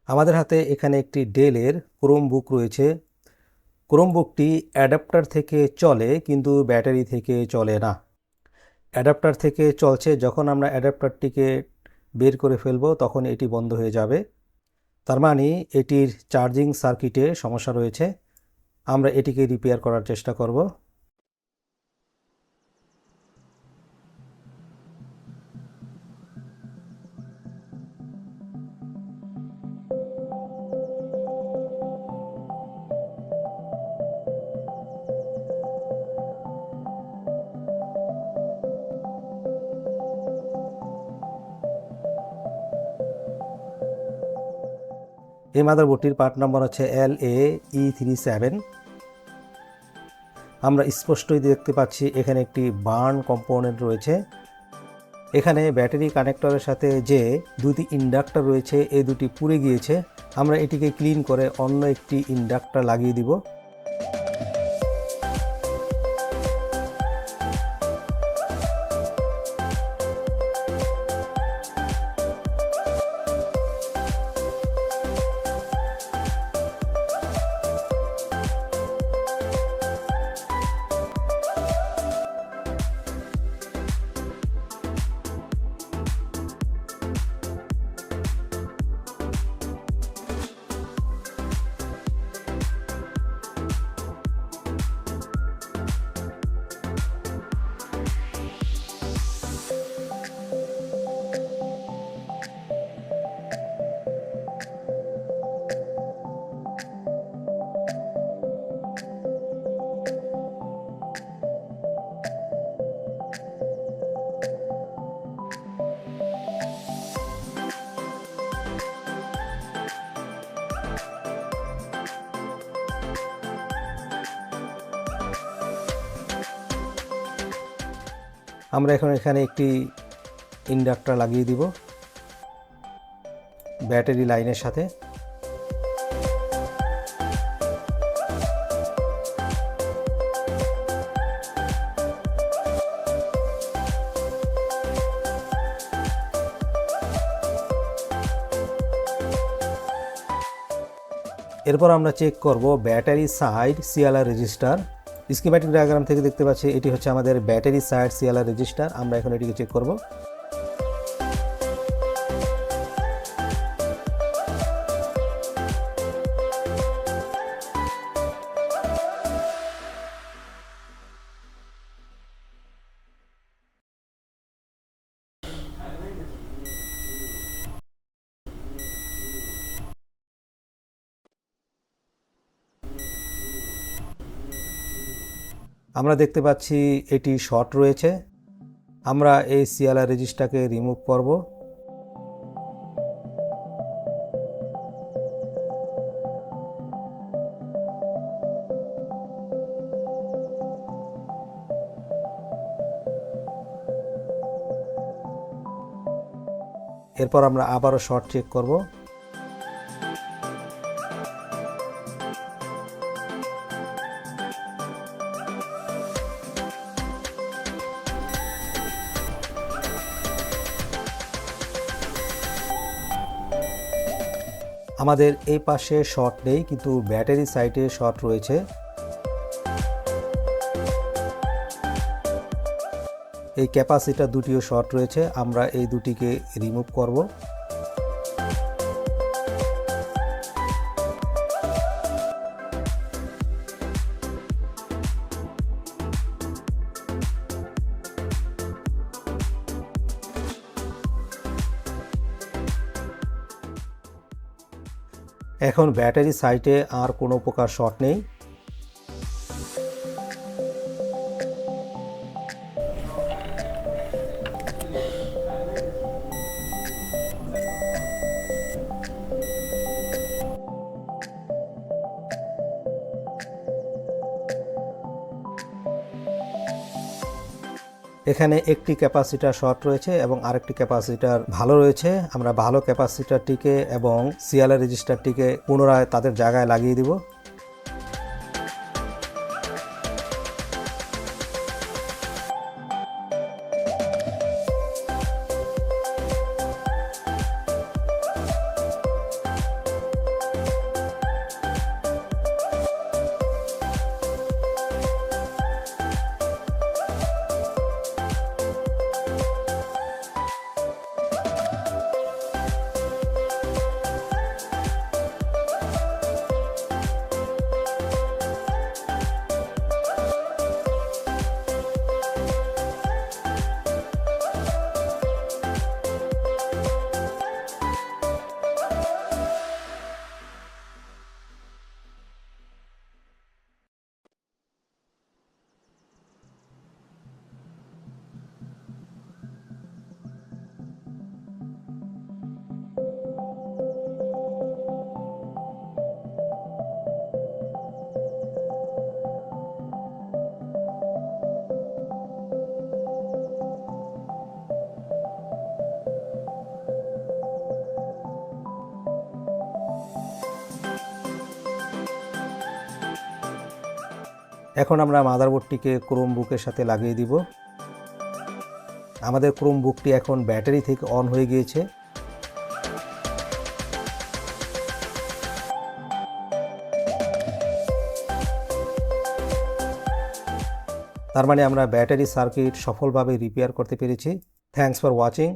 আমাদের হাতে এখানে একটি ডেলের ক্রোমবুক রয়েছে। ক্রোমবুকটি অ্যাডাপ্টার থেকে চলে কিন্তু ব্যাটারি থেকে চলে না। অ্যাডাপ্টার থেকে চলছে, যখন আমরা অ্যাডাপ্টারটিকে বের করে ফেলবো তখন এটি বন্ধ হয়ে যাবে। তার মানে এটির চার্জিং সার্কিটে সমস্যা রয়েছে। আমরা এটিকে রিপেয়ার করার চেষ্টা করব। এই মাদারবোর্ডটির পার্ট নম্বর হচ্ছে LA-E37। আমরা স্পষ্টই দেখতে পাচ্ছি এখানে একটি বার্ন কম্পোনেন্ট রয়েছে। এখানে ব্যাটারি কানেক্টরের সাথে যে দুটি ইন্ডাক্টর রয়েছে এই দুটি পুড়ে গিয়েছে। আমরা এটিকে ক্লিন করে অন্য একটি ইন্ডাক্টর লাগিয়ে দিব। আমরা এখন এখানে একটি ইন্ডাক্টর লাগিয়ে দিব ব্যাটারি লাইনের সাথে। এরপর আমরা চেক করব battery side CLR register. Schematic diagram থেকে দেখতে পাচ্ছি এটি হচ্ছে আমাদের ব্যাটারি সাইড সিএলআর রেজিস্টার। আমরা এখন এটিকে চেক করব। আমরা দেখতে পাচ্ছি এটি শর্ট রয়েছে। আমরা এই সিএলআর রেজিস্টারকে রিমুভ করব। এরপর আমরা আবারও শর্ট চেক করব। আমাদের এই পাশে শর্ট নেই কিন্তু ব্যাটারি সাইডে শর্ট রয়েছে। এই ক্যাপাসিটার দুটিও শর্ট রয়েছে। আমরা এই দুটিকে রিমুভ করব। এখন ব্যাটারি সাইটে আর কোনো প্রকার শর্ট নেই। এখানে একটি ক্যাপাসিটার শর্ট রয়েছে এবং আরেকটি ক্যাপাসিটার ভালো রয়েছে। আমরা ভালো ক্যাপাসিটারটিকে এবং সিএলআর রেজিস্টারটিকে পুনরায় তাদের জায়গায় লাগিয়ে দিব। এখন আমরা মাদারবোর্ডটিকে ক্রোমবুকের সাথে লাগিয়ে দিব। আমাদের ক্রোমবুকটি এখন ব্যাটারি থেকে অন হয়ে গিয়েছে। তার মানে আমরা ব্যাটারি সার্কিট সফলভাবে রিপেয়ার করতে পেরেছি। Thanks for watching.